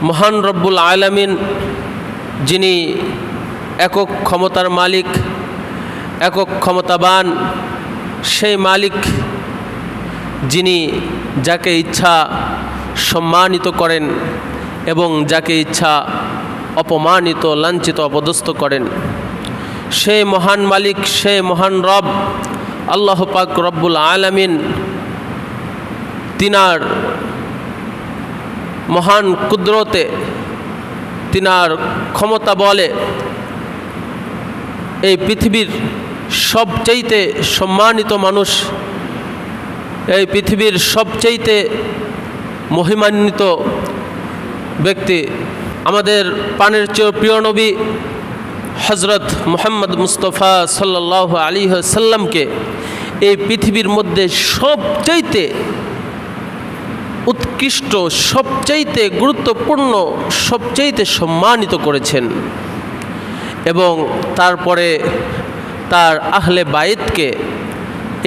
মহান রব্বুল আলামিন যিনি একক ক্ষমতার মালিক, একক ক্ষমতাবান, সেই মালিক যিনি যাকে ইচ্ছা সম্মানিত করেন এবং যাকে ইচ্ছা অপমানিত, লাঞ্ছিত, অপদস্থ করেন, সেই মহান মালিক, সেই মহান রব আল্লাহ পাক রব্বুল আলামিন তিনার মহান কুদরতে, তিনার ক্ষমতা বলে এই পৃথিবীর সবচাইতে সম্মানিত মানুষ, এই পৃথিবীর সবচাইতে মহিমান্বিত ব্যক্তি, আমাদের প্রাণের চেয়ে প্রিয় নবী হজরত মুহাম্মদ মুস্তফা সাল্লাল্লাহু আলাইহি ওয়াসাল্লামকে এই পৃথিবীর মধ্যে সবচাইতে উৎকৃষ্ট, সবচাইতে গুরুত্বপূর্ণ, সবচাইতে সম্মানিত করেছেন এবং তারপরে তার আহলে বাইতকে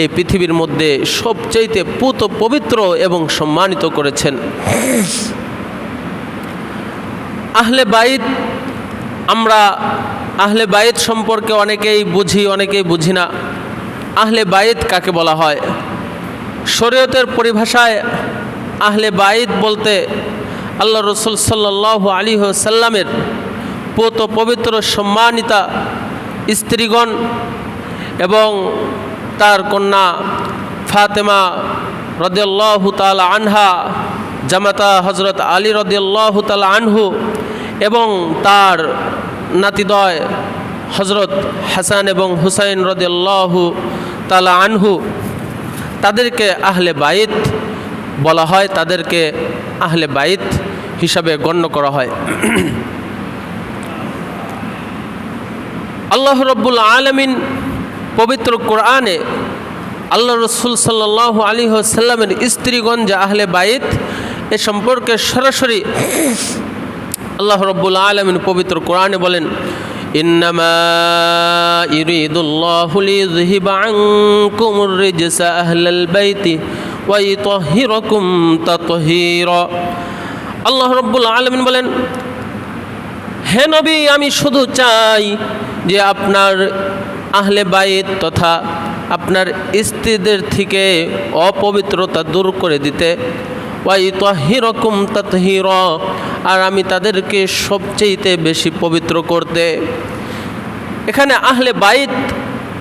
এই পৃথিবীর মধ্যে সবচাইতে পুত পবিত্র এবং সম্মানিত করেছেন। আহলে বাইত, আমরা আহলে বাইত সম্পর্কে অনেকেই বুঝি, অনেকেই বুঝি না। আহলে বাইত কাকে বলা হয়? শরীয়তের পরিভাষায় আহলে বাইত বলতে আল্লাহ রসুল সাল্লাল্লাহু আলাইহি ওয়াসাল্লামের পুত পবিত্র সম্মানিতা স্ত্রীগণ এবং তার কন্যা ফাতেমা রাদিয়াল্লাহু তাআলা আনহা, জামাতা হজরত আলী রাদিয়াল্লাহু তাআলা আনহু এবং তার নাতিদ্বয় হজরত হাসান এবং হুসাইন রাদিয়াল্লাহু তাআলা আনহু, তাদেরকে আহলে বাইত বলা হয়, তাদেরকে আহলে বাইত হিসাবে গণ্য করা হয়। আল্লাহ রব্বুল আলামিন পবিত্র কোরআনে আল্লাহ রসুল সাল্লাল্লাহু আলাইহি ওয়াসাল্লামের স্ত্রীগণ যে আহলে বাইত, এ সম্পর্কে সরাসরি আল্লাহ রব্বুল আলামিন পবিত্র কোরআনে বলেন, ইন্নামা ইরিদুল্লাহু লিইযহিবা আনকুমুর রিজসা আহলাল বাইতি ওয়া ইতাহহিরাকুম তাতহীরা। আল্লাহ রব্বুল আলামিন বলেন, হে নবী, আমি শুধু চাই যে আপনার আহলে বাইত তথা আপনার স্ত্রীদের থেকে অপবিত্রতা দূর করে দিতে, ওয়া ইতাহহিরাকুম তাতহীরা, আর আমি তাদেরকে সবচেয়ে বেশি পবিত্র করতে। এখানে আহলে বাইত,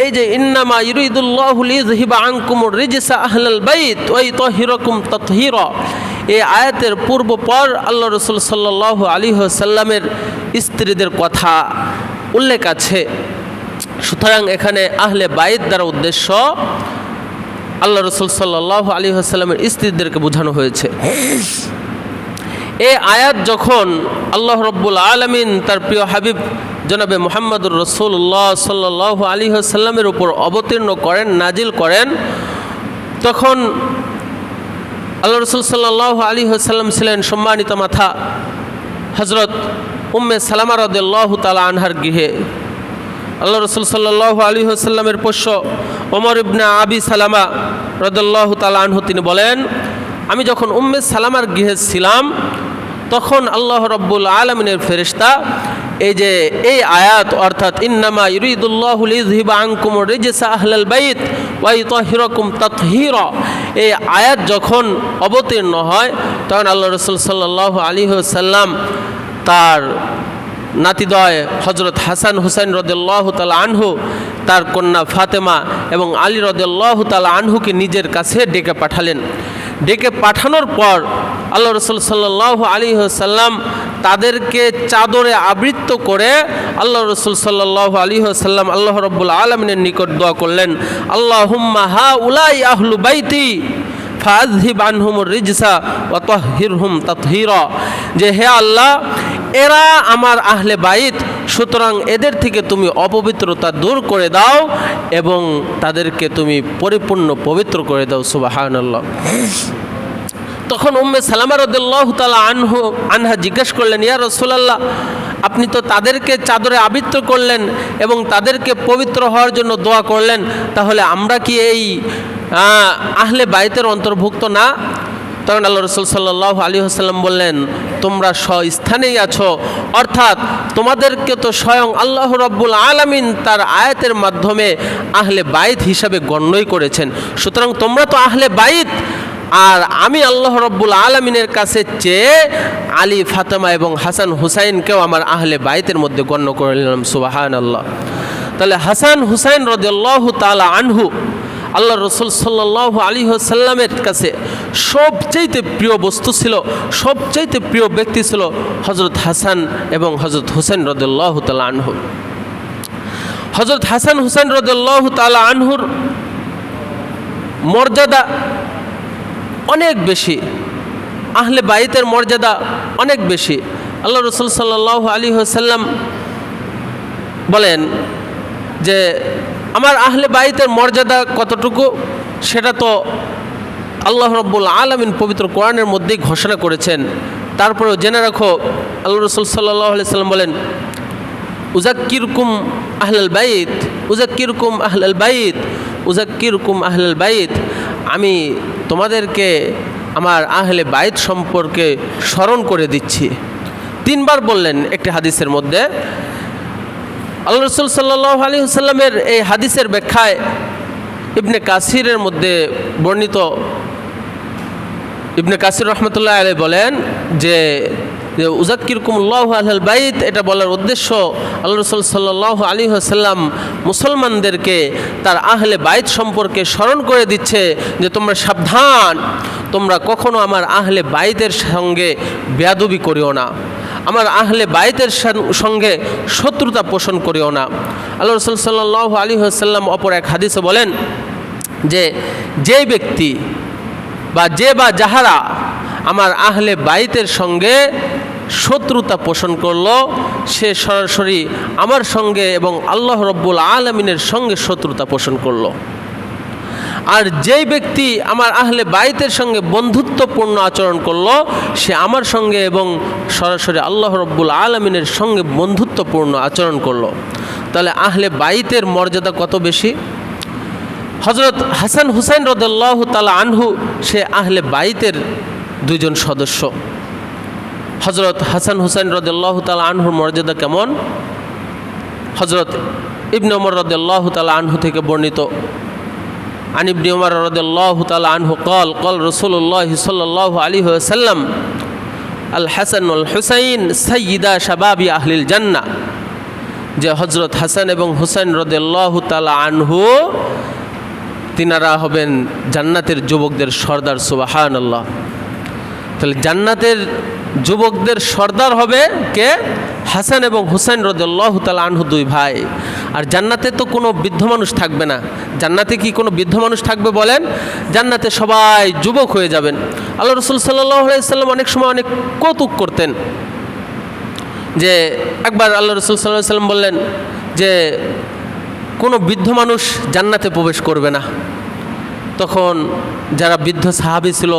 এই যে ইন্নামা ইরিদুল্লাহু লিইযহিবা আনকুমুর রিজসা আহলাল বাইত ওয়া ইতাহহিরাকুম তাতহীরা, এই আয়াতের পূর্ব পর আল্লাহ রসুল সাল্লাল্লাহু আলাইহি ওয়াসাল্লামের স্ত্রীদের কথা উল্লেখ আছে। সুতরাং এখানে আহলে বাইত দ্বারা উদ্দেশ্য আল্লাহ রসুল সাল্লাল্লাহু আলাইহি ওয়াসাল্লামের স্ত্রীদেরকে বোঝানো হয়েছে। এই আয়াত যখন আল্লাহ রব্বুল আলামিন তার প্রিয় হাবিব জনাবে মুহাম্মদুর রাসূলুল্লাহ সাল্লাল্লাহু আলাইহি ওয়াসাল্লামের উপর অবতীর্ণ করেন, নাজিল করেন, তখন আল্লাহ রসুল সাল্লাল্লাহু আলাইহি ওয়াসাল্লাম ছিলেন সম্মানিত মাথা হজরত উম্মে সালামা রাদিয়াল্লাহু তাআলা আনহার গৃহে। আল্লাহ রসুল সাল্লাল্লাহু আলাইহি ওয়াসাল্লামের পোষ্য ওমর ইবনে আবি সালামা রাদিয়াল্লাহু তাআলা আনহু তিনি বলেন, আমি যখন উম্মে সালামার গৃহে ছিলাম তখন আল্লাহ রব্বুল আলামিনের ফেরেশতা এই যে এই আয়াত, অর্থাৎ ইন্নামা ইরিদুল্লাহু লিইযহিবা আনকুমুর রিজসা আহলাল বাইত ওয়া ইতাহহিরাকুম তাতহীরা, এই আয়াত যখন অবতীর্ণ হয় তখন আল্লাহ রসুল সাল্লাল্লাহু আলাইহি ওয়াসাল্লাম তার নাতিদ্বয় হজরত হাসান হুসাইন রাদিয়াল্লাহু তাআলা আনহু, তার কন্যা ফাতেমা এবং আলী রাদিয়াল্লাহু তাআলা আনহুকে নিজের কাছে ডেকে পাঠালেন। ডেকে পাঠানোর পর আল্লাহ রসুল সাল্লাল্লাহু আলাইহি ওয়াসাল্লাম তাদেরকে চাদরে আবৃত করে আল্লাহ রসুল সাল্লাল্লাহু আলাইহি ওয়াসাল্লাম আল্লাহ রব্বুল আলামিনের নিকট দোয়া করলেন, আল্লাহুম্মা হাউলাই আহলু বাইতি ফাযহিব আনহুমুর রিজসা ওয়া তাহহিরহুম তাতহীরা, যে হে আল্লাহ, এরা আমার আহলে বাইত, সুতরাং এদের থেকে তুমি অপবিত্রতা দূর করে দাও এবং তাদেরকে তুমি পরিপূর্ণ পবিত্র করে দাও। সুবহানাল্লাহ। তখন উম্মে সালামা রাদিয়াল্লাহু তাআলা আনহা জিজ্ঞেস করলেন, ইয়া রাসূলুল্লাহ, আপনি তো তাদেরকে চাদরে আবৃত করলেন এবং তাদেরকে পবিত্র হওয়ার জন্য দোয়া করলেন, তাহলে আমরা কি এই আহলে বাইতের অন্তর্ভুক্ত না? তখন আল্লাহ রসুল সাল্লাল্লাহু আলাইহি ওয়াসাল্লাম বললেন, তোমরা স্বস্থানেই আছো, অর্থাৎ তোমাদেরকে তো স্বয়ং আল্লাহ রাব্বুল আলামিন তার আয়াতের মাধ্যমে আহলে বাইত হিসাবে গণ্যই করেছেন। সুতরাং তোমরা তো আহলে বাইত, আর আমি আল্লাহ রাব্বুল আলামিনের কাছে চেয়ে আলী, ফাতেমা এবং হাসান হুসাইনকেও আমার আহলে বাইতের মধ্যে গণ্য করে নিলাম। সুবহানাল্লাহ। তাহলে হাসান হুসাইন রাদিয়াল্লাহু তাআলা আনহু আল্লাহ রসুল সাল্লাল্লাহু আলাইহি ওয়াসাল্লামের কাছে সবচাইতে প্রিয় বস্তু ছিল, সবচাইতে প্রিয় ব্যক্তি ছিল হযরত হাসান এবং হযরত হুসাইন রাদিয়াল্লাহু তাআলা আনহু। হযরত হাসান হুসাইন রাদিয়াল্লাহু তাআলা আনহুর মর্যাদা অনেক বেশি, আহলে বাইতের মর্যাদা অনেক বেশি। আল্লাহ রসুল সাল্লাল্লাহু আলাইহি ওয়াসাল্লাম বলেন যে আমার আহলে বাইতের মর্যাদা কতটুকু সেটা তো আল্লাহ রাব্বুল আলামিন পবিত্র কোরআনের মধ্যেই ঘোষণা করেছেন। তারপরেও জেনে রাখো, আল্লাহ রসুল সাল্লাল্লাহু আলাইহি ওয়াসাল্লাম বলেন, উযাক্কিরুকুম আহলাল বাইত, উযাক্কিরুকুম আহলাল বাইত, উযাক্কিরুকুম আহলাল বাইত। আমি তোমাদেরকে আমার আহলে বাইত সম্পর্কে স্মরণ করে দিচ্ছি। 3 বার বললেন একটি হাদিসের মধ্যে। আল্লাহ রসুল সাল্লাল্লাহু আলাইহি ওয়াসাল্লামের এই হাদিসের ব্যাখ্যায় ইবনে কাসিরের মধ্যে বর্ণিত, ইবনে কাসির রহমতুল্লাহ আলাইহি বলেন যে উযাক্কিরুকুমুল্লাহু আহলাল বাইত, এটা বলার উদ্দেশ্য আল্লাহ রসুল সাল্লাল্লাহু আলাইহি ওয়াসাল্লাম মুসলমানদেরকে তার আহলে বাইত সম্পর্কে স্মরণ করে দিচ্ছে যে তোমরা সাবধান, তোমরা কখনো আমার আহলে বাইতের সঙ্গে বেয়াদবি করিও না, আমার আহলে বাইতের সঙ্গে শত্রুতা পোষণ করিও না। আল্লাহ রসুল সাল্লাল্লাহু আলাইহি ওয়াসাল্লাম অপর এক হাদিসে বলেন যে ব্যক্তি বা যাহারা আমার আহলে বাইতের সঙ্গে শত্রুতা পোষণ করলো, সে সরাসরি আমার সঙ্গে এবং আল্লাহ রাব্বুল আলামিনের সঙ্গে শত্রুতা পোষণ করলো। আর যেই ব্যক্তি আমার আহলে বাইতের সঙ্গে বন্ধুত্বপূর্ণ আচরণ করলো, সে আমার সঙ্গে এবং সরাসরি আল্লাহ রাব্বুল আলামিনের সঙ্গে বন্ধুত্বপূর্ণ আচরণ করলো। তাহলে আহলে বাইতের মর্যাদা কত বেশি। হযরত হাসান হুসাইন রাদিয়াল্লাহু তাআলা আনহু সে আহলে বাইতের 2 জন সদস্য। হযরত হাসান হুসাইন রাদিয়াল্লাহু তাআলা আনহুর মর্যাদা কেমন? হযরত ইবনে ওমর রাদিয়াল্লাহু তাআলা আনহু থেকে বর্ণিত, আন ইবনে ওমর রাদিয়াল্লাহু তাআলা আনহু قال قال رسول الله صلى الله عليه وسلم الحسن والحسين سيدا شباب اهل الجنه। যে হযরত হাসান এবং হুসাইন রাদিয়াল্লাহু তাআলা আনহু তিনারা হবেন জান্নাতের যুবকদের সর্দার। সুবহানাল্লাহ। তাহলে জান্নাতের যুবকদের সর্দার হবে কে? হাসান এবং হুসাইন রাদিয়াল্লাহু তাআলা আনহু 2 ভাই। আর জান্নাতে তো কোনো বৃদ্ধ মানুষ থাকবে না। জান্নাতে কি কোনো বৃদ্ধ মানুষ থাকবে বলেন? জান্নাতে সবাই যুবক হয়ে যাবেন। আল্লাহ রাসূল সাল্লাল্লাহু আলাইহি ওয়াসাল্লাম অনেক সময় অনেক কৌতুক করতেন। যে একবার আল্লাহ রাসূল সাল্লাল্লাহু আলাইহি ওয়াসাল্লাম বললেন যে কোনো বৃদ্ধ মানুষ জান্নাতে প্রবেশ করবে না। তখন যারা বৃদ্ধ সাহাবী ছিল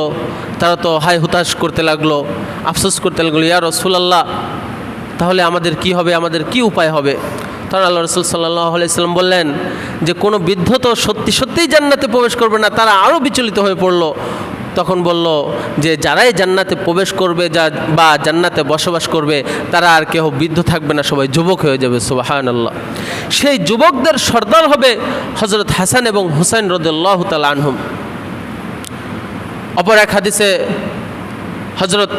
তারা তো হায় হুতাশ করতে লাগলো, আফসোস করতে লাগলো, ইয়া রাসূলুল্লাহ তাহলে আমাদের কি হবে, আমাদের কি উপায় হবে? তখন আল্লাহ রাসূল সাল্লাল্লাহু আলাইহি ওয়াসাল্লাম বললেন যে কোনো বৃদ্ধ তো সত্যিই জান্নাতে প্রবেশ করবে না। তারা আরও বিচলিত হয়ে পড়ল। তখন বলল যে যারাই জান্নাতে প্রবেশ করবে বা জান্নাতে বসবাস করবে তারা আর কেউ বৃদ্ধ থাকবে না, সবাই যুবক হয়ে যাবে। সুবহানাল্লাহ। সেই যুবকদের সর্দার হবে হযরত হাসান এবং হুসাইন রাদিয়াল্লাহু তাআলা আনহুম। অপর এক হাদিসে হযরত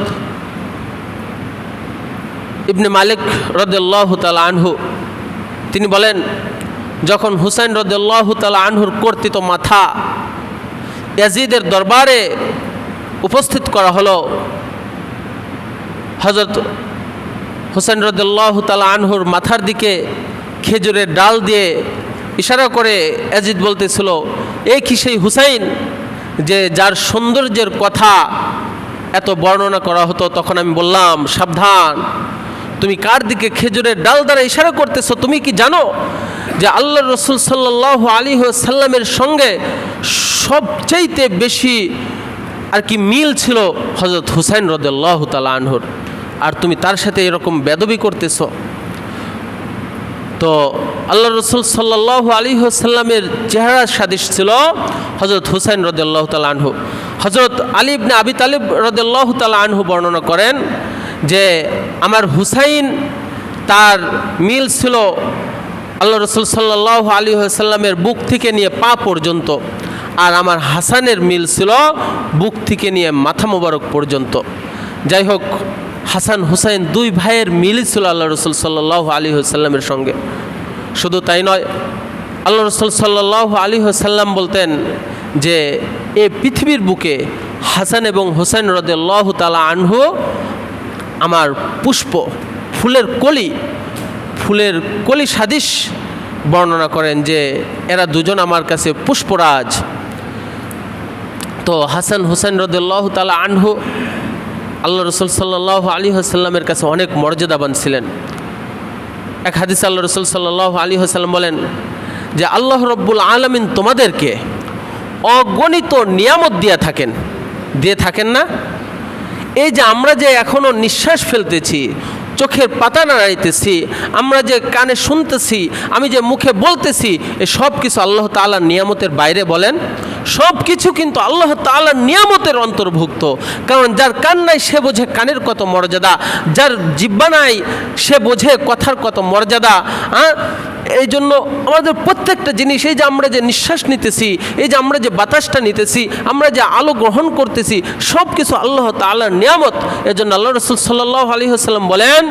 ইবনে মালিক রাদিয়াল্লাহু তাআলা আনহু তিনি বলেন, যখন হুসাইন রাদিয়াল্লাহু তাআলা আনহুর কর্তৃত মাথা ইয়াজিদের দরবারে উপস্থিত করা হলো, হযরত হুসাইন রাদিয়াল্লাহু তাআলা আনহুর মাথার দিকে খেজুরের ডাল দিয়ে ইশারা করে ইয়াজিদ বলতেছিল, এই কি সেই হুসাইন যে যার সৌন্দর্যের কথা এত বর্ণনা করা হতো? তখন আমি বললাম, সাবধান, তুমি কার দিকে খেজুরের ডাল দ্বারা ইশারা করতেছো? তুমি কি জানো যে আল্লাহর রাসূল সাল্লাল্লাহু আলাইহি ওয়াসাল্লামের সঙ্গে সবচাইতে বেশি আর কি মিল ছিল হযরত হুসাইন রাদিয়াল্লাহু তাআলা আনহুর, আর তুমি তার সাথে এরকম বেদবি করতেছো? তো আল্লাহ রসুল সাল্লাল্লাহু আলাইহি ওয়াসাল্লামের চেহারা সাদৃশ্য ছিল হযরত হুসাইন রাদিয়াল্লাহু তাআলা আনহু। হযরত আলী ইবনে আবি তালিব রাদিয়াল্লাহু তাআলা আনহু বর্ণনা করেন যে আমার হুসাইন তার মিল ছিল আল্লাহ রসুল সাল্লাল্লাহু আলাইহি ওয়াসাল্লামের বুক থেকে নিয়ে পা পর্যন্ত, আর আমার হাসানের মিল ছিল বুক থেকে নিয়ে মাথা মোবারক পর্যন্ত। যাই হোক, হাসান হুসাইন দুই ভাইয়ের মিলই ছিল আল্লাহ রসুল সাল্লাল্লাহু আলাইহি ওয়াসাল্লামের সঙ্গে। শুধু তাই নয়, আল্লাহ রসুল সাল্লাল্লাহু আলাইহি ওয়াসাল্লাম বলতেন যে এই পৃথিবীর বুকে হাসান এবং হুসাইন রাদিয়াল্লাহু তাআলা আনহু আমার পুষ্প, ফুলের কলি সাদৃশ বর্ণনা করেন যে এরা দুজন আমার কাছে পুষ্পরাজ। তো হাসান হুসাইন রাদিয়াল্লাহু তাআলা আনহু আল্লাহ রসুল সাল্লাল্লাহু আলাইহি ওয়াসাল্লামের কাছে অনেক মর্যাদাবান ছিলেন। এক হাদিসে আল্লাহ রসুল সাল্লাল্লাহু আলাইহি ওয়াসাল্লাম বলেন যে আল্লাহ রব্বুল আলামিন তোমাদেরকে অগণিত নিয়ামত দিয়ে থাকেন না? এই যে আমরা যে এখনও নিঃশ্বাস ফেলতেছি, চোখের পাতা নাড়াইতেছি, আমরা যে কানে শুনতেছি, আমি যে মুখে বলতেছি, এ সব কিছু আল্লাহ তাআলার নিয়ামতের বাইরে বলেন? সব কিছু কিন্তু আল্লাহ তাআলার নিয়ামতের অন্তর্ভুক্ত। কারণ যার কান নাই সে বোঝে কানের কত মর্যাদা, যার জিহ্বা নাই সে বোঝে কথার কত মর্যাদা। এই জন্য আমাদের প্রত্যেকটা জিনিস, এই যে আমরা যে নিঃশ্বাস নিতেছি, এই যে আমরা যে বাতাসটা নিতেছি, আমরা যে আলো গ্রহণ করতেছি, সব কিছু আল্লাহ তাআলার নিয়ামত। এজন্য আল্লাহ রাসূল সাল্লাল্লাহু আলাইহি ওয়াসাল্লাম বলেন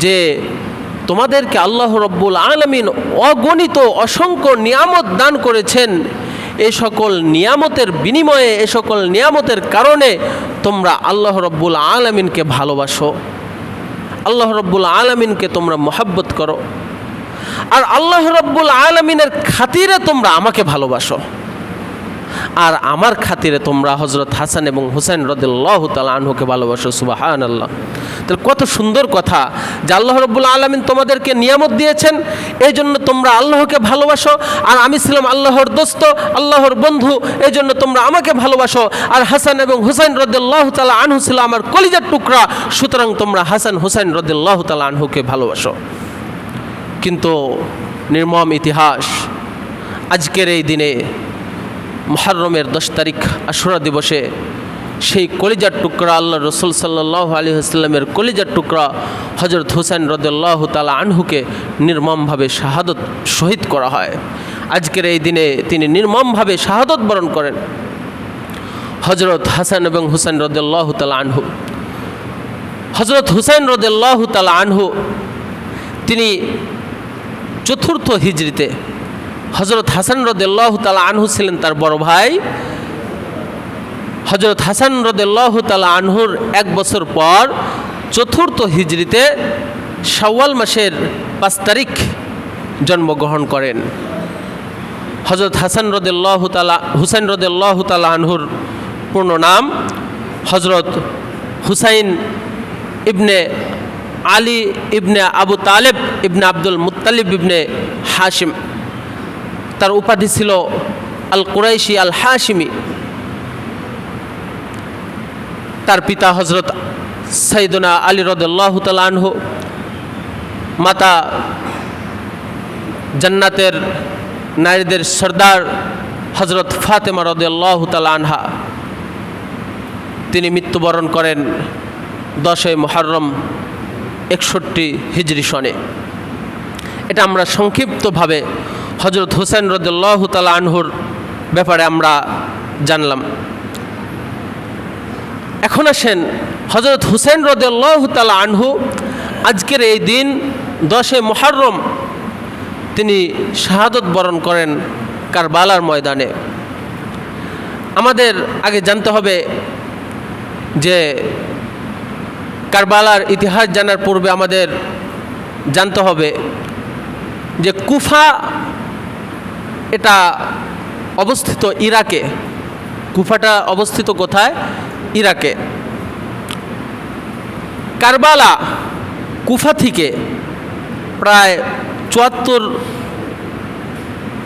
যে তোমাদেরকে আল্লাহ রব্বুল আলামিন অগণিত অসংখ্য নিয়ামত দান করেছেন। এই সকল নিয়ামতের বিনিময়ে, এই সকল নিয়ামতের কারণে তোমরা আল্লাহ রব্বুল আলামিনকে ভালোবাসো, আল্লাহ রব্বুল আলামিনকে তোমরা মহব্বত করো, আর আল্লাহ রব্বুল আলামিনের খাতিরে তোমরা আমাকে ভালোবাসো, আর আমার খাতিরে তোমরা হযরত হাসান এবং হুসাইন রাদিয়াল্লাহু তাআলা আনহুকে ভালোবাসো। সুবহানাল্লাহ। তাহলে কত সুন্দর কথা যে আল্লাহ রব্বুল আলামিন তোমাদেরকে নিয়ামত দিয়েছেন, এই জন্য তোমরা আল্লাহকে ভালোবাসো, আর আমি ছিলাম আল্লাহর দোস্ত, আল্লাহর বন্ধু, এই জন্য তোমরা আমাকে ভালোবাসো। আর হাসান এবং হুসাইন রাদিয়াল্লাহু তাআলা আনহু ছিল আমার কলিজার টুকরা, সুতরাং তোমরা হাসান হুসাইন রাদিয়াল্লাহু তাআলা আনহুকে ভালোবাসো। কিন্তু নির্মম ইতিহাস, আজকের এই দিনে মুহররমের 10 তারিখ আশুরা দিবসে সেই কলিজার টুকরা আল্লাহ রসুল সাল্লাল্লাহু আলাইহি ওয়াসাল্লামের কলিজার টুকরা হযরত হুসাইন রাদিয়াল্লাহু তাআলা আনহুকে নির্মমভাবে শহীদ করা হয়। আজকের এই দিনে তিনি নির্মমভাবে শাহাদত বরণ করেন। হযরত হাসান এবং হুসাইন রাদিয়াল্লাহু তাআলা আনহু, হযরত হুসাইন রাদিয়াল্লাহু তাআলা আনহু তিনি 4th হিজরিতে, হযরত হাসান রাদিয়াল্লাহু তাআলা আনহু ছিলেন তার বড় ভাই। হযরত হাসান রাদিয়াল্লাহু তাআলা আনহুর 1 বছর পর 4th হিজরিতে শাওয়াল মাসের 5 তারিখ জন্মগ্রহণ করেন। হযরত হুসাইন রাদিয়াল্লাহু তাআলা আনহুর পূর্ণ নাম হযরত হুসাইন ইবনে আলী ইবনে আবু তালেব ইবনে আব্দুল মুত্তালিব ইবনে হাশিম। তার উপাধি ছিল আল কুরাইশি আল হাশিমি। তার পিতা হযরত সাইয়্যিদুনা আলী রাদিয়াল্লাহু তাআলা আনহু, মাতা জান্নাতের নারীদের সর্দার হযরত ফাতেমা রাদিয়াল্লাহু তাআলা আনহা। তিনি মৃত্যুবরণ করেন 10 মুহররম 61 হিজরি সনে। এটা আমরা সংক্ষিপ্তভাবে হযরত হুসাইন রাদিয়াল্লাহু তাআলা আনহুর ব্যাপারে আমরা জানলাম। এখন আসেন হযরত হুসাইন রাদিয়াল্লাহু তাআলা আনহু আজকের এই দিন 10 মুহররম তিনি শাহাদত বরণ করেন কারবালার ময়দানে। আমাদের আগে জানতে হবে যে কারবালার ইতিহাস জানার পূর্বে আমাদের জানতে হবে যে কুফা এটা অবস্থিত ইরাকে। কুফাটা অবস্থিত কোথায়? ইরাকে। কারবালা কুফা থেকে প্রায় 74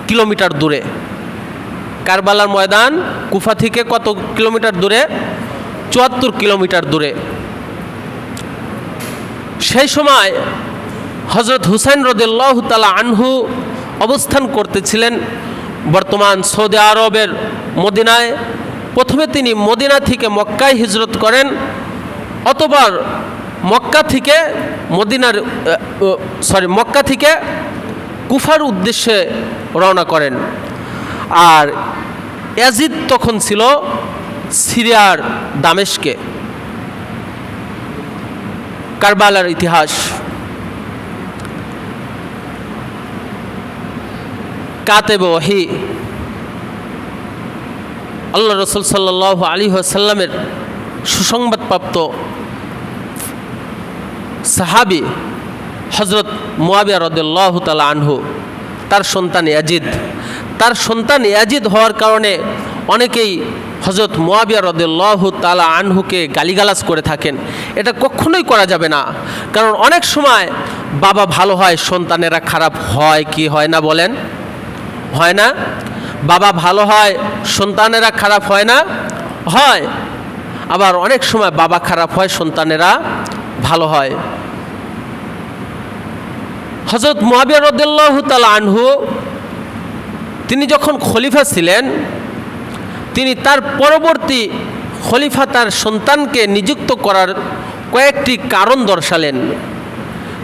কিলোমিটার দূরে। কারবালার ময়দান কুফা থেকে কত কিলোমিটার দূরে? 74 কিলোমিটার দূরে। সেই সময় হযরত হুসাইন রাদিয়াল্লাহু তাআলা আনহু অবস্থান করতেছিলেন বর্তমান সৌদি আরবের মদিনায়। প্রথমে তিনি মদিনা থেকে মক্কায় হিজরত করেন, অতঃপর মক্কা থেকে কুফার উদ্দেশ্যে রওনা করেন। আর ইয়াজিদ তখন ছিল সিরিয়ার দামেস্কে। কারবালার ইতিহাস। কাতেবে ওহী আল্লাহ রাসূল সাল্লাল্লাহু আলাইহি ওয়াসাল্লামের সুসংবাদপ্রাপ্ত সাহাবী হযরত মুয়াবিয়া রাদিয়াল্লাহু তাআলা আনহু, তার সন্তান ইয়াজিদ হওয়ার কারণে অনেকেই হযরত মুয়াবিয়া রাদিয়াল্লাহু তাআলা আনহুকে গালিগালাজ করে থাকেন। এটা কখনোই করা যাবে না, কারণ অনেক সময় বাবা ভালো হয় সন্তানেরা খারাপ হয়, কি হয় না বলেন? হয় না? বাবা ভালো হয় সন্তানেরা খারাপ হয় না? হয়। আবার অনেক সময় বাবা খারাপ হয় সন্তানেরা ভালো হয়। হযরত মুয়াবিয়া রাদিয়াল্লাহু তাআলা আনহু তিনি যখন খলিফা ছিলেন, তিনি তার পরবর্তী খলিফা তার সন্তানকে নিযুক্ত করার কয়েকটি কারণ দর্শালেন।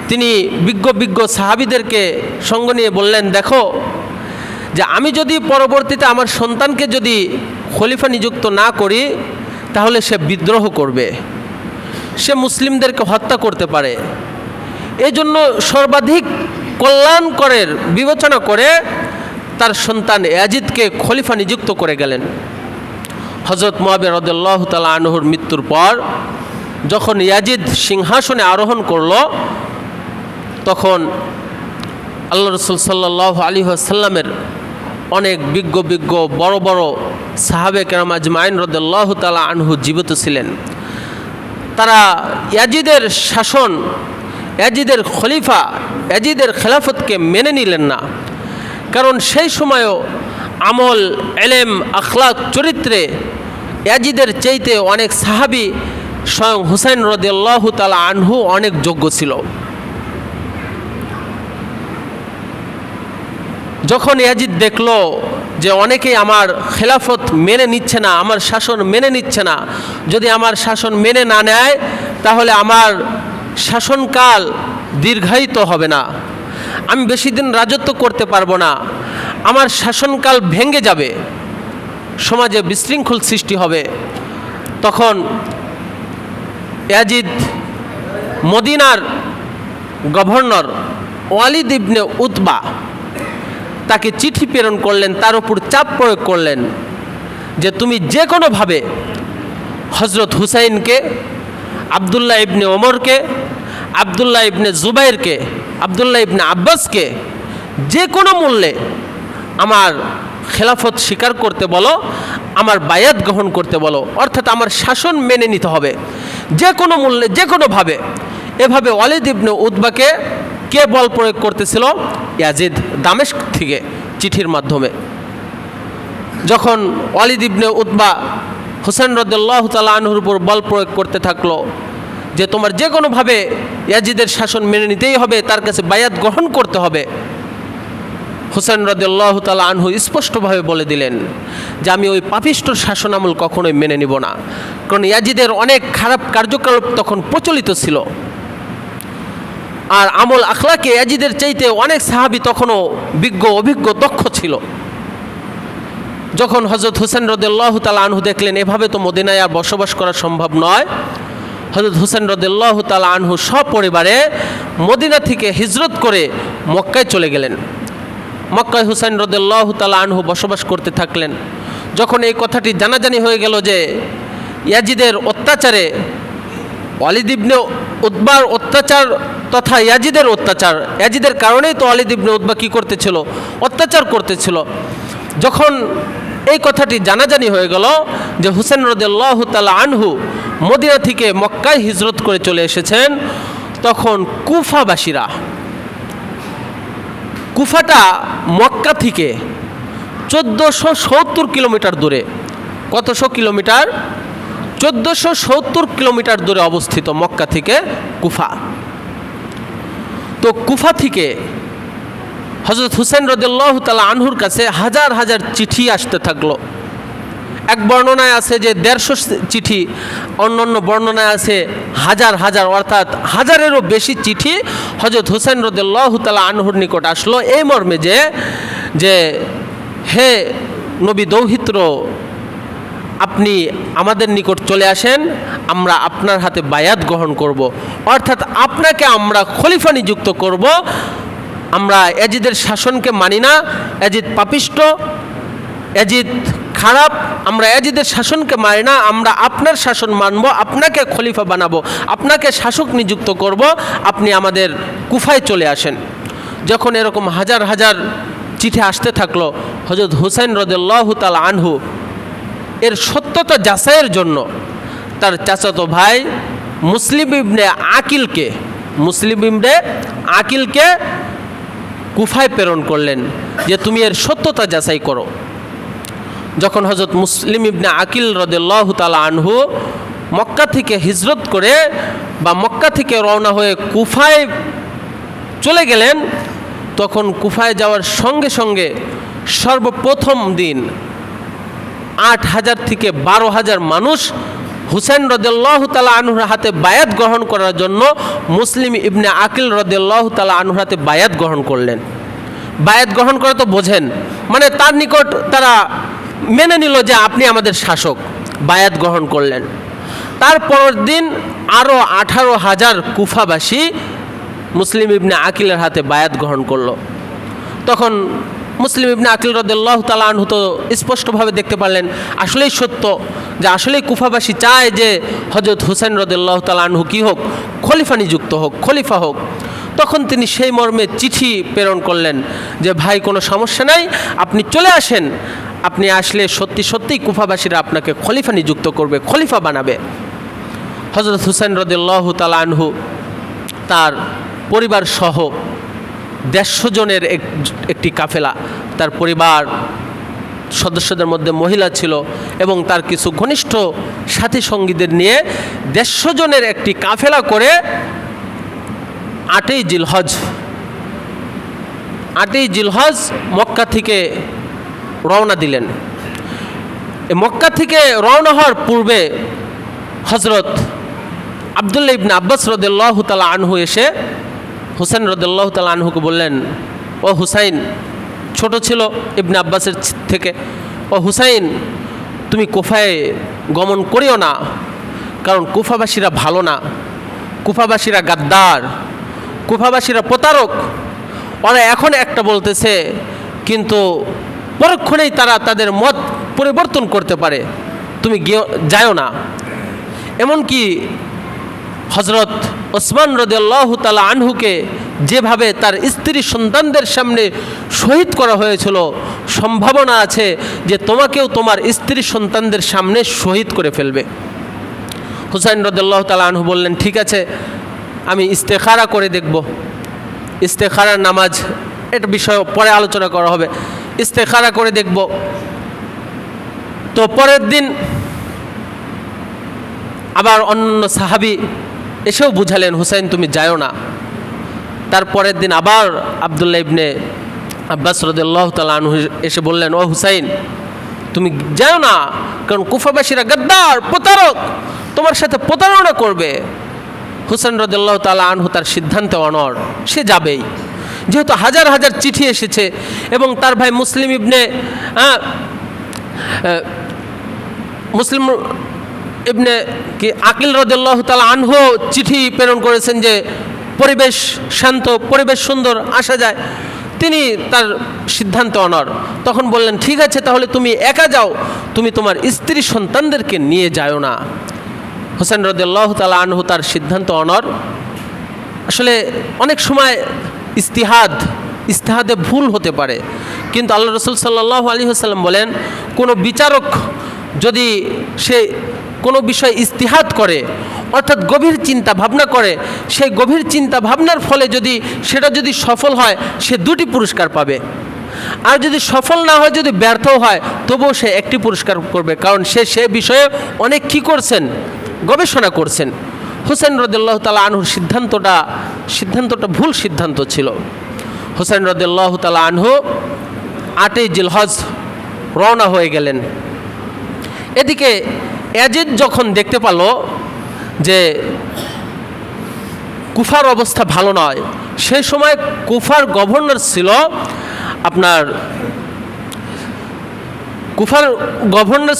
তিনি বিজ্ঞ সাহাবীদেরকে সঙ্গ নিয়ে বললেন, দেখো যে আমি যদি পরবর্তীতে আমার সন্তানকে যদি খলিফা নিযুক্ত না করি, তাহলে সে বিদ্রোহ করবে, সে মুসলিমদেরকে হত্যা করতে পারে। এই জন্য সর্বাধিক কল্যাণকরের বিবেচনা করে তার সন্তান ইয়াজিদকে খলিফা নিযুক্ত করে গেলেন। হযরত মুয়াবিয়া রাদিয়াল্লাহু তাআলা আনহুর মৃত্যুর পর যখন ইয়াজিদ সিংহাসনে আরোহণ করল, তখন আল্লাহ রাসূল সাল্লাল্লাহু আলাইহি ওয়াসাল্লামের অনেক বিজ্ঞ বড় বড় সাহাবে কেরাম আজমাইন রাদিয়াল্লাহু তাআলা আনহু জীবিত ছিলেন। তারা ইয়াজিদের শাসন, ইয়াজিদের খলিফা, ইয়াজিদের খেলাফতকে মেনে নিলেন না, কারণ সেই সময়ও আমল, এলেম, আখলাক, চরিত্রে ইয়াজিদের চাইতে অনেক সাহাবী স্বয়ং হুসাইন রাদিয়াল্লাহু তাআলা আনহু অনেক যোগ্য ছিল। যখন ইয়াজিদ দেখল যে অনেকেই আমার খেলাফত মেনে নিচ্ছে না, আমার শাসন মেনে নিচ্ছে না, যদি আমার শাসন মেনে না নেয় তাহলে আমার শাসনকাল দীর্ঘায়িত হবে না, আমি বেশি দিন রাজত্ব করতে পারবো না, আমার শাসনকাল ভেঙে যাবে, সমাজে বিশৃঙ্খল সৃষ্টি হবে। তখন ইয়াজিদ মদিনার গভর্নর ওয়ালিদ ইবনে উতবা তাকে চিঠি প্রেরণ করলেন, তার উপর চাপ প্রয়োগ করলেন যে তুমি যে কোনোভাবে হযরত হুসাইনকে, আবদুল্লাহ ইবনে ওমরকে, আবদুল্লাহ ইবনে জুবাইরকে, আবদুল্লাহ ইবনে আব্বাসকে যে কোনো মূল্যে আমার খেলাফত স্বীকার করতে বলো, আমার বায়াত গ্রহণ করতে বলো, অর্থাৎ আমার শাসন মেনে নিতে হবে যে কোনো মূল্যে, যে কোনোভাবে। এভাবে ওয়ালিদ ইবনে উতবাকে কে বল প্রয়োগ করতেছিল? ইয়াজিদ, দামেস্ক থেকে চিঠির মাধ্যমে। যখন ওয়ালিদ ইবনে উতবা হুসাইন রাদিয়াল্লাহু তাআলা আনহুর উপর বল প্রয়োগ করতে থাকলো যে তোমার যে কোনোভাবে ইয়াজিদের শাসন মেনে নিতেই হবে, তার কাছে বায়াত গ্রহণ করতে হবে, হুসাইন রাদিয়াল্লাহু তাআলা আনহু স্পষ্টভাবে বলে দিলেন যে আমি ওই পাপিষ্ঠ শাসন আমল কখনোই মেনে নিব না, কারণ ইয়াজিদের অনেক খারাপ কার্যকলাপ তখন প্রচলিত ছিল। আর আমল আখলাকে ইয়াজিদের চাইতে অনেক সাহাবী তখনও অভিজ্ঞ দক্ষ ছিল। যখন হযরত হুসাইন রাদিয়াল্লাহু তাআলা আনহু দেখলেন এভাবে তো মদিনায় আর বসবাস করা সম্ভব নয়, হযরত হুসাইন রাদিয়াল্লাহু তাআলা আনহু সপরিবারে মদিনা থেকে হিজরত করে মক্কায় চলে গেলেন। মক্কায় হুসাইন রাদিয়াল্লাহু তাআলা আনহু বসবাস করতে থাকলেন। যখন এই কথাটি জানাজানি হয়ে গেল যে ইয়াজিদের অত্যাচারে, ওয়ালিদ ইবনে উতবার অত্যাচার তথা ইয়াজিদের অত্যাচার, ইয়াজিদের কারণেই তো ওয়ালিদ ইবনে উতবা কী করতেছিল? অত্যাচার করতেছিল। যখন এই কথাটি জানাজানি হয়ে গেল যে হুসাইন রাদিয়াল্লাহু তাআলা আনহু মদিনা থেকে মক্কায় হিজরত করে চলে এসেছেন, তখন কুফাবাসীরা, কুফাটা মক্কা থেকে 1470 কিলোমিটার দূরে, কতশো কিলোমিটার? 1470 কিলোমিটার দূরে অবস্থিত মক্কা থেকে কুফা। তো কুফা থেকে হযরত হুসাইন রাদিয়াল্লাহু তাআলা আনহুর কাছে হাজার হাজার চিঠি আসতে থাকলো। এক বর্ণনায় আছে যে 150 চিঠি, অন্যান্য বর্ণনায় আছে হাজার হাজার, অর্থাৎ হাজারেরও বেশি চিঠি হযরত হুসাইন রাদিয়াল্লাহু তাআলা আনহুর নিকট আসলো এই মর্মে যে হে নবী দৌহিত্র, আপনি আমাদের নিকট চলে আসেন, আমরা আপনার হাতে বায়াত গ্রহণ করব, অর্থাৎ আপনাকে আমরা খলিফা নিযুক্ত করব। আমরা ইয়াজিদের শাসনকে মানি না, ইয়াজিদ পাপিষ্ট, ইয়াজিদ খারাপ, আমরা ইয়াজিদের শাসনকে মানি না, আমরা আপনার শাসন মানব, আপনাকে খলিফা বানাবো, আপনাকে শাসক নিযুক্ত করব, আপনি আমাদের কুফায় চলে আসেন। যখন এরকম হাজার হাজার চিঠি আসতে থাকলো, হযরত হুসাইন রাদিয়াল্লাহু তাআলা আনহু এর সত্যতা যাচাইয়ের জন্য তার চাচাতো ভাই মুসলিম ইবনে আকিলকে কুফায় প্রেরণ করলেন যে তুমি এর সত্যতা যাচাই করো। যখন হযরত মুসলিম ইবনে আকিল রাদিয়াল্লাহু তাআলা আনহু মক্কা থেকে হিজরত করে বা মক্কা থেকে রওনা হয়ে কুফায় চলে গেলেন, তখন কুফায় যাওয়ার সঙ্গে সঙ্গে সর্বপ্রথম দিন 8,000 থেকে 12,000 মানুষ হুসাইন রাদিয়াল্লাহু তাআলা আনহুর হাতে বায়াত গ্রহণ করার জন্য মুসলিম ইবনে আকিল রাদিয়াল্লাহু তাআলা আনহুর হাতে বায়াত গ্রহণ করলেন। বায়াত গ্রহণ করা তো বোঝেন, মানে তার নিকট তারা মেনে নিল যে আপনি আমাদের শাসক, বায়াত গ্রহণ করলেন। তারপরের দিন আরও 18,000 কুফাবাসী মুসলিম ইবনে আকিলের হাতে বায়াত গ্রহণ করলো। তখন মুসলিম ইবনে আকিল রাদিয়াল্লাহু তাআলা আনহু তো স্পষ্টভাবে দেখতে পারলেন আসলেই সত্য, যে আসলেই কুফাবাসী চায় যে হযরত হুসাইন রাদিয়াল্লাহু তাআলা আনহু কী হোক, খলিফা নিযুক্ত হোক, খলিফা হোক। তখন তিনি সেই মর্মে চিঠি প্রেরণ করলেন যে ভাই, কোনো সমস্যা নাই, আপনি চলে আসেন, আপনি আসলে সত্যি সত্যিই কুফাবাসীরা আপনাকে খলিফা নিযুক্ত করবে, খলিফা বানাবে। হযরত হুসাইন রাদিয়াল্লাহু তাআলা আনহু তার পরিবার সহ 150 জনের একটি কাফেলা, তার পরিবার সদস্যদের মধ্যে মহিলা ছিল এবং তার কিছু ঘনিষ্ঠ সাথী সঙ্গীদের নিয়ে 150 জনের একটি কাফেলা করে 8ই জিলহজ মক্কা থেকে রওনা দিলেন। মক্কা থেকে রওনা হওয়ার পূর্বে হযরত আব্দুল্লাহ ইবনে আব্বাস রাদিয়াল্লাহু তাআলা আনহু এসে হুসাইন রাদিয়াল্লাহু তাআলা আনহুকে বললেন, ও হুসাইন, ছোট ছিল ইবনে আব্বাসের থেকে, ও হুসাইন, তুমি কুফায় গমন করিও না, কারণ কুফাবাসীরা ভালো না, কুফাবাসীরা গাদ্দার, কুফাবাসীরা প্রতারক, ওরা এখন একটা বলতেছে কিন্তু পরক্ষণেই তারা তাদের মত পরিবর্তন করতে পারে, তুমি যাও না। এমনকি হযরত ওসমান রাদিয়াল্লাহু তাআলা আনহুকে যেভাবে তার স্ত্রী সন্তানদের সামনে শহীদ করা হয়েছিল, সম্ভাবনা আছে যে তোমাকেও তোমার স্ত্রী সন্তানদের সামনে শহীদ করে ফেলবে। হুসাইন রাদিয়াল্লাহু তাআলা আনহু বললেন, ঠিক আছে, আমি ইস্তেখারা করে দেখব। ইস্তেখারার নামাজ, এটা বিষয় পরে আলোচনা করা হবে, ইস্তেখারা করে দেখব। তো পরের দিন আবার অন্য সাহাবী এসেও বুঝালেন, হুসাইন তুমি যাও না। তারপরের দিন আবার আব্দুল্লাহ ইবনে আব্বাস রাদিয়াল্লাহু তাআলা আনহু এসে বললেন, ও হুসাইন, তুমি যাও না, কারণ কুফাবাসীরা গাদ্দার, প্রতারক, তোমার সাথে প্রতারণা করবে। হুসাইন রাদিয়াল্লাহু তাআলা আনহু তার সিদ্ধান্তে অনড়, সে যাবেই, যেহেতু হাজার হাজার চিঠি এসেছে এবং তার ভাই মুসলিম ইবনে আকিল রাদিয়াল্লাহু তাআলা আনহু চিঠি প্রেরণ করেছেন যে পরিবেশ শান্ত, পরিবেশ সুন্দর, আসা যায়। তিনি তার সিদ্ধান্তে অনড়। তখন বললেন, ঠিক আছে, তাহলে তুমি একা যাও, তুমি তোমার স্ত্রী সন্তানদেরকে নিয়ে যাও না। হুসাইন রাদিয়াল্লাহু তাআলা আনহু তার সিদ্ধান্ত অনড়। আসলে অনেক সময় ইস্তিহাদে ভুল হতে পারে, কিন্তু আল্লাহ রাসূল সাল্লাল্লাহু আলাইহি ওয়াসাল্লাম বলেন, কোনো বিচারক যদি সে কোনো বিষয় ইস্তিহাদ করে, অর্থাৎ গভীর চিন্তা ভাবনা করে, সেই গভীর চিন্তা ভাবনার ফলে সেটা যদি সফল হয়, সে 2টি পুরস্কার পাবে। আর যদি সফল না হয়, যদি ব্যর্থ হয়, তবুও সে 1টি পুরস্কার করবে, কারণ সে বিষয়ে অনেক কী করছেন, গবেষণা করছেন। হুসাইন রাদিয়াল্লাহু তাআলা আনহুর সিদ্ধান্তটা ভুল সিদ্ধান্ত ছিল। হুসাইন রাদিয়াল্লাহু তাআলা আনহু 8ই জিলহজ রওনা হয়ে গেলেন। এদিকে ইয়াজিদ যখন দেখতে পেল যে কুফার অবস্থা ভালো নয়, সেই সময় কুফার গভর্নর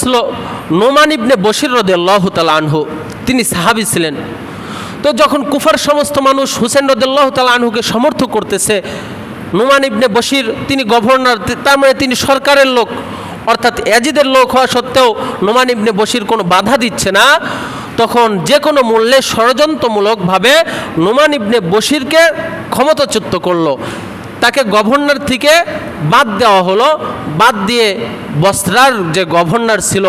ছিল নোমান ইবনে বশির রাদিয়াল্লাহু তাআলা আনহু, তিনি সাহাবী ছিলেন। তো যখন কুফার সমস্ত মানুষ হুসাইন রাদিয়াল্লাহু তাআলা আনহুকে সমর্থন করতেছে, নোমান ইবনে বশির তিনি গভর্নর, তার মানে তিনি সরকারের লোক, অর্থাৎ ইয়াজিদের লোক হওয়া সত্ত্বেও নোমান ইবনে বশির কোনো বাধা দিচ্ছে না, তখন যে কোনো মূল্যে ষড়যন্ত্রমূলকভাবে নোমান ইবনে বশিরকে ক্ষমতাচ্যুত করলো। তাকে গভর্নর থেকে বাদ দেওয়া হলো। বাদ দিয়ে বসরার যে গভর্নর ছিল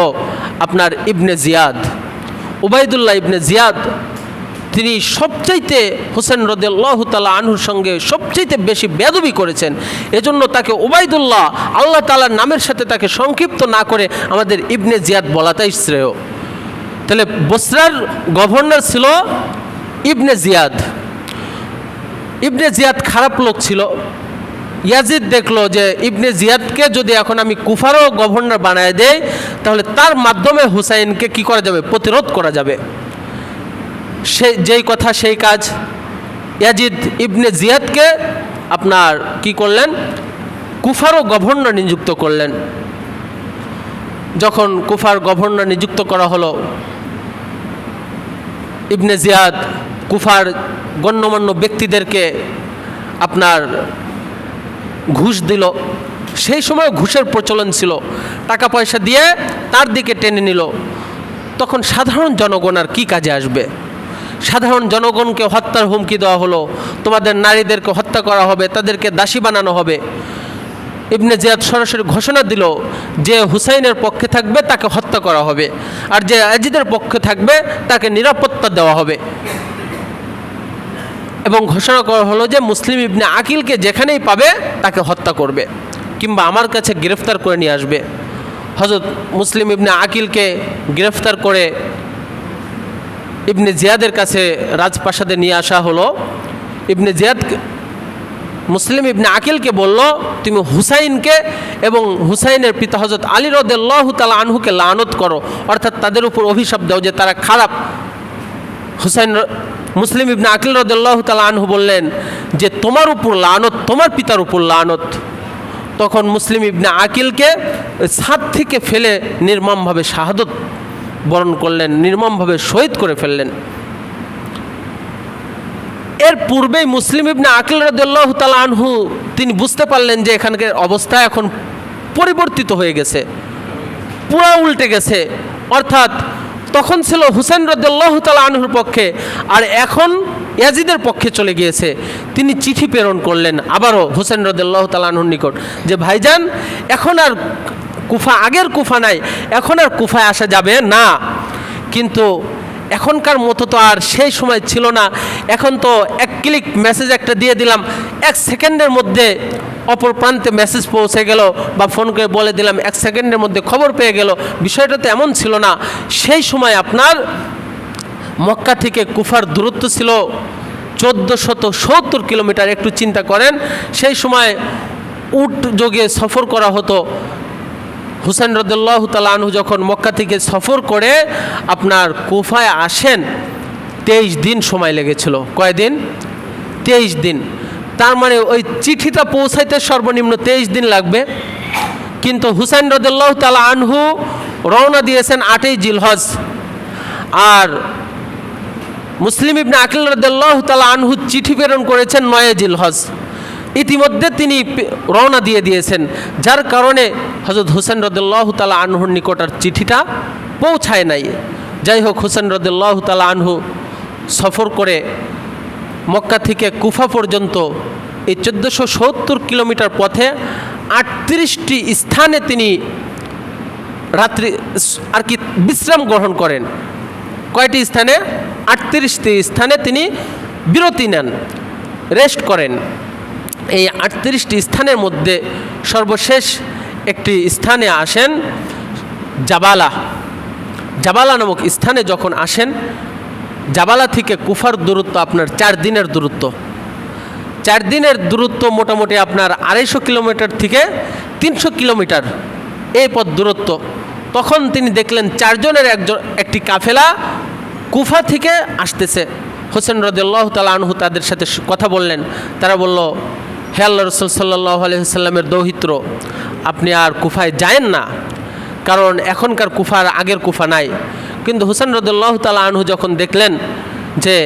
ইবনে জিয়াদ, উবাইদুল্লাহ ইবনে জিয়াদ, তিনি সবচাইতে হুসাইন রাদিয়াল্লাহু তাআলা আনহুর সঙ্গে সবচাইতে বেশি বেয়াদবি করেছেন। এজন্য তাকে উবাইদুল্লাহ, আল্লাহ তাআলার নামের সাথে তাকে সংক্ষিপ্ত না করে আমাদের ইবনে জিয়াদ বলাটাই শ্রেয়। তাহলে বসরার গভর্নর ছিল ইবনে জিয়াদ। ইবনে জিয়াদ খারাপ লোক ছিল। ইয়াজিদ দেখলো যে ইবনে জিয়াদকে যদি এখন আমি কুফারও গভর্নর বানায় দেই, তাহলে তার মাধ্যমে হুসাইনকে কি করা যাবে, প্রতিরোধ করা যাবে। যেই কথা সেই কাজ। ইয়াজিদ ইবনে জিয়াদকে কি করলেন, কুফারও গভর্নর নিযুক্ত করলেন। যখন কুফার গভর্নর নিযুক্ত করা হলো, ইবনে জিয়াদ কুফার গণ্যমান্য ব্যক্তিদেরকে ঘুষ দিল। সেই সময় ঘুষের প্রচলন ছিল, টাকা পয়সা দিয়ে তার দিকে টেনে নিল। তখন সাধারণ জনগণ আর কি কাজে আসবে? সাধারণ জনগণকে হত্যার হুমকি দেওয়া হলো, তোমাদের নারীদেরকে হত্যা করা হবে, তাদেরকে দাসী বানানো হবে। ইবনে জিয়াদ সরাসরি ঘোষণা দিল যে হুসাইনের পক্ষে থাকবে তাকে হত্যা করা হবে, আর যে ইয়াজিদের পক্ষে থাকবে তাকে নিরাপত্তা দেওয়া হবে। এবং ঘোষণা করা হলো যে মুসলিম ইবনে আকিলকে যেখানেই পাবে তাকে হত্যা করবে, কিংবা আমার কাছে গ্রেফতার করে নিয়ে আসবে। হযরত মুসলিম ইবনে আকিলকে গ্রেফতার করে ইবনে জিয়াদের কাছে রাজপ্রাসাদে নিয়ে আসা হলো। ইবনে জিয়াদ মুসলিম ইবনে আকিলকে বলল, তুমি হুসাইনকে এবং হুসাইনের পিতা হযরত আলী রাদিয়াল্লাহু তাআলা আনহুকে লানত করো, অর্থাৎ তাদের উপর অভিশাপ দাও যে তারা খারাপ। মুসলিম ইবনে আকিল রাদিয়াল্লাহু তাআলা আনহু বললেন যে তোমার উপর লানত, তোমার পিতার উপর লানত। তখন মুসলিম ইবনে আকিলকে ছাদ থেকে ফেলে নির্মমভাবে শাহাদত বরণ করলেন, নির্মমভাবে শহীদ করে ফেললেন। এর পূর্বেই মুসলিম ইবনে আকিল রাদিয়াল্লাহু তাআলা আনহু তিনি বুঝতে পারলেন যে এখানকার অবস্থা এখন পরিবর্তিত হয়ে গেছে, পুরা উল্টে গেছে। অর্থাৎ তখন ছিল হুসাইন রাদিয়াল্লাহু তাআলা আনহুর পক্ষে, আর এখন ইয়াজিদের পক্ষে চলে গিয়েছে। তিনি চিঠি প্রেরণ করলেন আবারও হুসাইন রাদিয়াল্লাহু তাআলা আনহুর নিকট যে ভাইজান, এখন আর কুফা, আগের কুফা নাই, এখন আর কুফায় আসা যাবে না। কিন্তু এখনকার মতো তো আর সেই সময় ছিল না। এখন তো এক ক্লিক মেসেজ একটা দিয়ে দিলাম, 1 সেকেন্ডের মধ্যে অপর প্রান্তে মেসেজ পৌঁছে গেল, বা ফোন করে বলে দিলাম 1 সেকেন্ডের মধ্যে খবর পেয়ে গেল। বিষয়টা তো এমন ছিল না। সেই সময় মক্কা থেকে কুফার দূরত্ব ছিল 1470 কিলোমিটার। একটু চিন্তা করেন, সেই সময় উট যোগে সফর করা হতো। হুসাইন রাদিয়াল্লাহু তাআলা আনহু যখন মক্কা থেকে সফর করে কুফায় আসেন, 23 দিন সময় লেগেছিল। কয়দিন? 23 দিন। তার মানে ওই চিঠিটা পৌঁছাইতে সর্বনিম্ন 23 দিন লাগবে। কিন্তু হুসাইন রাদিয়াল্লাহু তাআলা আনহু রওনা দিয়েছেন 8ই জিলহজ, আর মুসলিম ইবনে আকিল রাদিয়াল্লাহু তাআলা আনহু চিঠি প্রেরণ করেছেন 9ই জিলহজ। ইতিমধ্যে তিনি রওনা দিয়ে দিয়েছেন, যার কারণে হযরত হুসাইন রাদিয়াল্লাহু তাআলা আনহুর নিকট আর চিঠিটা পৌঁছায় নাই। যাই হোক, হুসাইন রাদিয়াল্লাহু তাআলা আনহু সফর করে মক্কা থেকে কুফা পর্যন্ত এই 1470 কিলোমিটার পথে 38টি স্থানে তিনি রাত্রি বিশ্রাম গ্রহণ করেন। কয়টি স্থানে? 38টি স্থানে তিনি বিরতি নেন, রেস্ট করেন। এই 38টি স্থানের মধ্যে সর্বশেষ একটি স্থানে আসেন জাবালা নামক স্থানে। যখন আসেন, জাবালা থেকে কুফার দূরত্ব আপনার 4 দিনের দূরত্ব। 4 দিনের দূরত্ব মোটামুটি আপনার 250 কিলোমিটার থেকে 300 কিলোমিটার এই পথ দূরত্ব। তখন তিনি দেখলেন 4 জনের একটি কাফেলা কুফা থেকে আসতেছে। হোসেন রাদিয়াল্লাহু তাআলা আনহু তাদের সাথে কথা বললেন। তারা বলল, হে আল্লাহ রাসূল সাল্লাল্লাহু আলাইহি ওয়াসাল্লামের দৌহিত্র, আপনি আর কুফায় যায়েন না, কারণ এখনকার কুফার আগের কুফা নাই। কিন্তু হোসেন রাদিয়াল্লাহু তাআলা আনহু যখন দেখলেন যে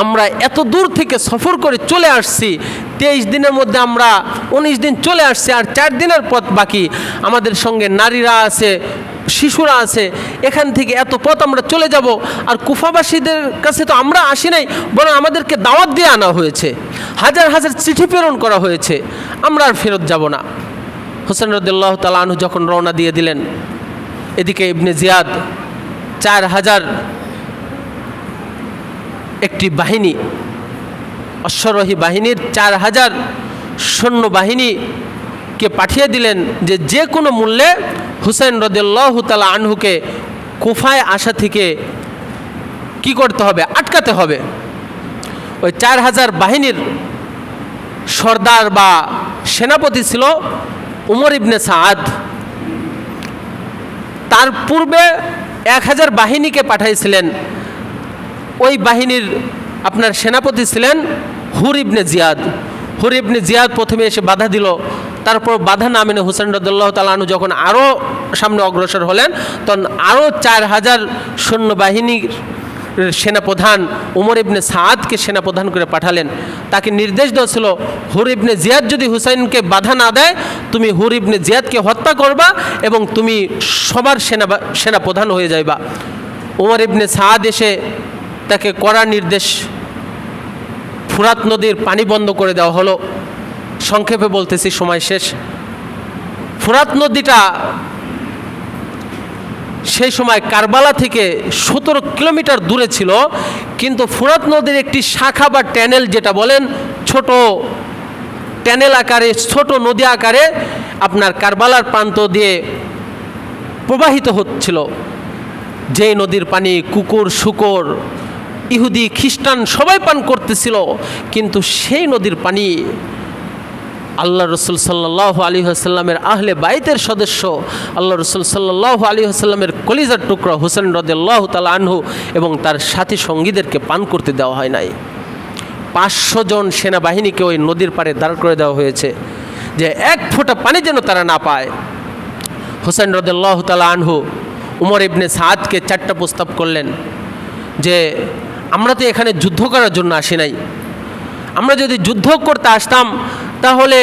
আমরা এত দূর থেকে সফর করে চলে আসছি, 23 দিনের মধ্যে আমরা 19 দিন চলে আসছি, আর 4 দিনের পথ বাকি, আমাদের সঙ্গে নারীরা আছে, শিশুরা আছে, এখান থেকে এত পথ আমরা চলে যাব, আর কুফাবাসীদের কাছে তো আমরা আসি নাই, বরং আমাদেরকে দাওয়াত দিয়ে আনা হয়েছে, হাজার হাজার চিঠি প্রেরণ করা হয়েছে, আমরা আর ফেরত যাব না। হোসেন রাদিয়াল্লাহু তাআলা আনহু যখন রওনা দিয়ে দিলেন, এদিকে ইবনে জিয়াদ 4000 একটি বাহিনী, অশ্বারোহী বাহিনীর 4000 সৈন্যবাহিনীকে পাঠিয়ে দিলেন যে কোনো মূল্যে হুসাইন রাদিয়াল্লাহু তাআলা আনহুকে কুফায় আসা থেকে কি করতে হবে, আটকাতে হবে। ওই 4000 বাহিনীর সর্দার বা সেনাপতি ছিল উমর ইবনে সাদ। তার পূর্বে 1000 বাহিনীকে পাঠাইছিলেন। ওই বাহিনীর আপনার সেনাপতি ছিলেন হুর ইবনে জিয়াদ। হুর ইবনে জিয়াদ প্রথমে এসে বাধা দিল, তারপর বাধা না মেনে হোসেন রাদিয়াল্লাহু তাআলা আনহু যখন আরও সামনে অগ্রসর হলেন, তখন আরও 4000 সৈন্যবাহিনীর সেনাপ্রধান উমর ইবনে সাদকে সেনাপ্রধান করে পাঠালেন। তাকে নির্দেশ দেওয়া ছিল, হুর ইবনে জিয়াদ যদি হুসাইনকে বাধা না দেয়, তুমি হুর ইবনে জিয়াদকে হত্যা করবা এবং তুমি সবার সেনাপ্রধান হয়ে যাইবা। উমর ইবনে সাদ এসে তাকে কড়া নির্দেশ, ফুরাত নদীর পানি বন্ধ করে দেওয়া হলো। সংক্ষেপে বলতেছি, সময় শেষ। ফুরাত নদীটা সেই সময় কারবালা থেকে 17 কিলোমিটার দূরে ছিল, কিন্তু ফুরাত নদীর একটি শাখা বা ট্যানেল, যেটা বলেন ছোট ট্যানেল আকারে, ছোট নদী আকারে আপনার কারবালার প্রান্ত দিয়ে প্রবাহিত হচ্ছিল। যেই নদীর পানি কুকুর, শুকর, ইহুদি, খ্রিস্টান সবাই পান করতেছিল, কিন্তু সেই নদীর পানি আল্লাহ রসুল সাল্লাল্লাহু আলাইহি ওয়াসাল্লামের আহলে বাইতের সদস্য, আল্লাহ রসুল সাল্লাল্লাহু আলাইহি ওয়াসাল্লামের কলিজার টুকরা হোসেন রাদিয়াল্লাহু তাআলা আনহু এবং তার সাথী সঙ্গীদেরকে পান করতে দেওয়া হয় নাই। 500 জন সেনাবাহিনীকে ওই নদীর পাড়ে দাঁড় করে দেওয়া হয়েছে, যে এক ফোঁটা পানি যেন তারা না পায়। হোসেন রাদিয়াল্লাহু তাআলা আনহু উমর ইবনে সাদকে 4টা প্রস্তাব করলেন, যে আমরা তো এখানে যুদ্ধ করার জন্য আসি নাই, আমরা যদি যুদ্ধ করতে আসতাম তাহলে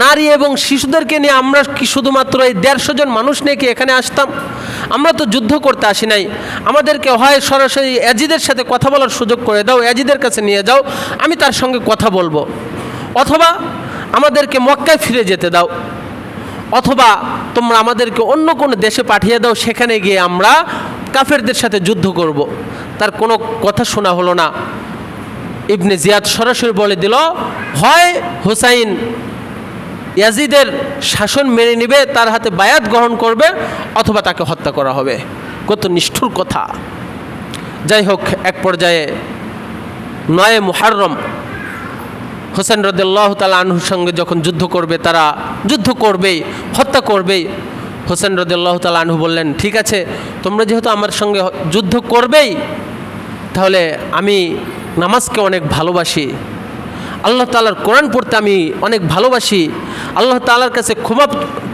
নারী এবং শিশুদেরকে নিয়ে আমরা কি শুধুমাত্র এই 150 জন মানুষ নিয়ে কি এখানে আসতাম? আমরা তো যুদ্ধ করতে আসি নাই। আমাদেরকে হয় সরাসরি ইয়াজিদের সাথে কথা বলার সুযোগ করে দাও, ইয়াজিদের কাছে নিয়ে যাও, আমি তার সঙ্গে কথা বলবো, অথবা আমাদেরকে মক্কায় ফিরে যেতে দাও, অথবা তোমরা আমাদেরকে অন্য কোনো দেশে পাঠিয়ে দাও, সেখানে গিয়ে আমরা কাফেরদের সাথে যুদ্ধ করব। তার কোনো কথা শোনা হলো না। ইবনে জিয়াদ সরাসরি বলে দিল, হয় হুসাইন ইয়াজিদের শাসন মেনে নেবে, তার হাতে বায়াত গ্রহণ করবে, অথবা তাকে হত্যা করা হবে। কত নিষ্ঠুর কথা! যাই হোক, এক পর্যায়ে 9 মুহররম হোসেন রাদিয়াল্লাহু তাআলা আনহুর সঙ্গে যখন যুদ্ধ করবে, তারা যুদ্ধ করবেই, হত্যা করবেই। হোসেন রাদিয়াল্লাহু তাআলা আনহু বললেন, ঠিক আছে, তোমরা যেহেতু আমার সঙ্গে যুদ্ধ করবেই, তাহলে আমি নামাজকে অনেক ভালোবাসি, আল্লাহ তাআলার কোরআন পড়তে আমি অনেক ভালোবাসি, আল্লাহ তাআলার কাছে ক্ষমা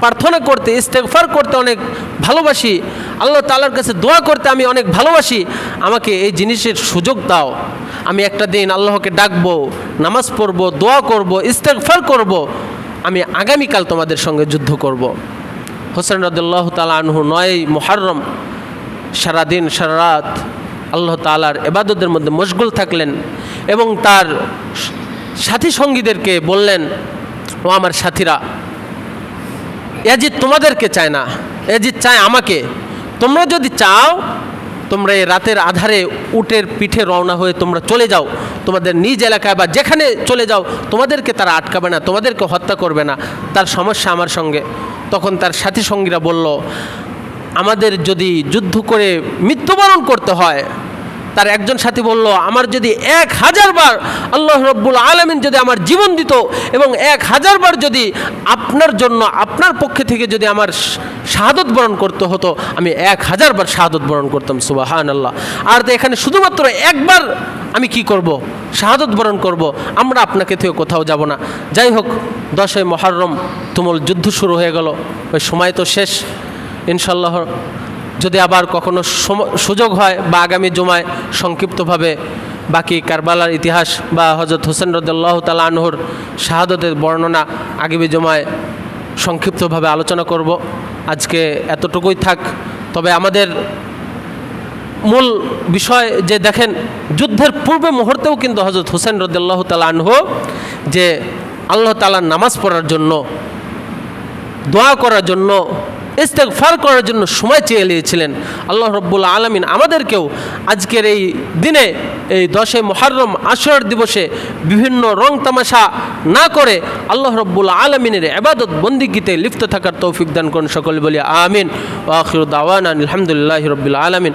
প্রার্থনা করতে, ইস্তেগফার করতে অনেক ভালোবাসি, আল্লাহ তাআলার কাছে দোয়া করতে আমি অনেক ভালোবাসি। আমাকে এই জিনিসের সুযোগ দাও, আমি একটা দিন আল্লাহকে ডাকবো, নামাজ পড়ব, দোয়া করব, ইস্তেগফার করব, আমি আগামীকাল তোমাদের সঙ্গে যুদ্ধ করব। হোসেন রাদিয়াল্লাহু তাআলা আনহু 9 মুহররম সারাদিন সারা রাত আল্লাহ তাআলার ইবাদতের মধ্যে মশগুল থাকলেন এবং তার সাথী সঙ্গীদেরকে বললেন, ও আমার সাথীরা, ইয়াজিদ তোমাদেরকে চায় না, ইয়াজিদ চায় আমাকে। তোমরা যদি চাও, তোমরা এই রাতের আধারে উটের পিঠে রওনা হয়ে তোমরা চলে যাও, তোমাদের নিজ এলাকায় বা যেখানে চলে যাও, তোমাদেরকে তারা আটকাবে না, তোমাদেরকে হত্যা করবে না, তার সমস্যা আমার সঙ্গে। তখন তার সাথী সঙ্গীরা বলল, আমাদের যদি যুদ্ধ করে মৃত্যুবরণ করতে হয়, তার একজন সাথী বলল, আমার যদি 1000 বার আল্লাহ রব্বুল আলামিন যদি আমার জীবন দিত এবং 1000 বার যদি আপনার জন্য আপনার পক্ষে থেকে যদি আমার শাহাদত বরণ করতে হতো, আমি 1000 বার শাহাদত বরণ করতাম। সুবহানাল্লাহ। আর এখানে শুধুমাত্র একবার আমি কি করব? শাহাদত বরণ করব। আমরা আপনাকে থেকে কোথাও যাব না। যাই হোক, 10ই মুহররম তুমুল যুদ্ধ শুরু হয়ে গেল। ওই সময় তো শেষ। ইনশাআল্লাহ যদি আবার কখনো সুযোগ হয় বা আগামী জুমায় সংক্ষিপ্তভাবে বাকি কারবালার ইতিহাস বা হযরত হোসেন রাদিয়াল্লাহু তাআলা আনহুর শাহাদতের বর্ণনা আগামী জুমায় সংক্ষিপ্তভাবে আলোচনা করব। আজকে এতটুকুই থাক। তবে আমাদের মূল বিষয় যে দেখেন, যুদ্ধের পূর্বে মুহূর্তেও কিন্তু হযরত হোসেন রাদিয়াল্লাহু তাআলা আনহু যে আল্লাহ তাআলার নামাজ পড়ার জন্য, দোয়া করার জন্য, ইস্তেগফার করার জন্য সময় চেয়ে নিয়েছিলেন। আল্লাহ রব্বুল আলামিন আমাদেরকেও আজকের এই দিনে, এই 10ই মুহররম আশুরার দিবসে বিভিন্ন রং তামাশা না করে আল্লাহ রব্বুল আলামিনের ইবাদত বন্দেগীতে লিপ্ত থাকার তৌফিক দান করুন। সকলে বলি আমিন। ওয়া আখিরু দাওয়ানা আলহামদুলিল্লাহি রাব্বিল আলামিন।